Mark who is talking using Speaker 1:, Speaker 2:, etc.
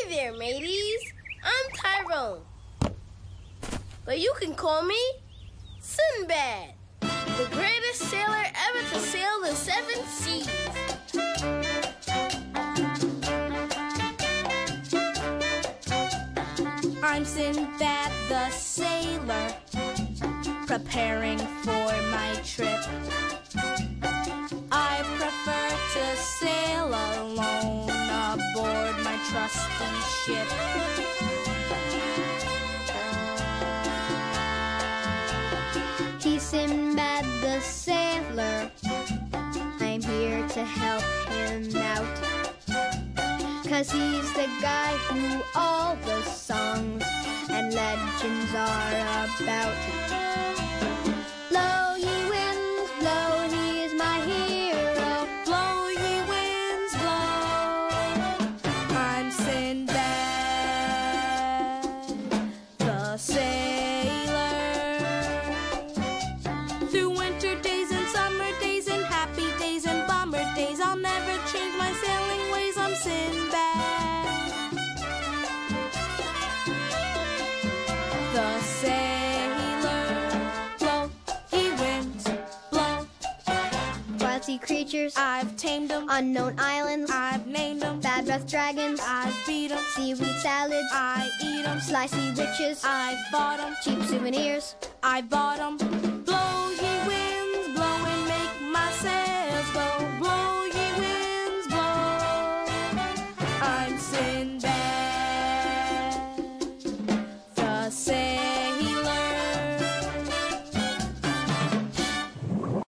Speaker 1: Hi there, mateys. I'm Tyrone. But you can call me Sinbad, the greatest sailor ever to sail the 7 seas.
Speaker 2: I'm Sinbad the sailor, preparing for my trip. I prefer to sail alone aboard my trusty ship.
Speaker 3: He's Sinbad the sailor, I'm here to help him out, 'cause he's the guy who all the songs and legends are about. Blow ye winds, blow, he is my hero.
Speaker 2: Blow ye winds, blow. I'm Sinbad the sailor. Through winter days and summer days and happy days and bummer days, I'll never change my sailing ways. I'm Sinbad the sailor. Blow ye winds, blow.
Speaker 3: Wild sea creatures,
Speaker 2: I've tamed them.
Speaker 3: unknown islands,
Speaker 2: I've named them.
Speaker 3: bad breath dragons,
Speaker 2: I've beat them.
Speaker 3: seaweed salads,
Speaker 2: I eat them.
Speaker 3: sly sea witches,
Speaker 2: I fought them.
Speaker 3: cheap souvenirs.
Speaker 2: I bought them.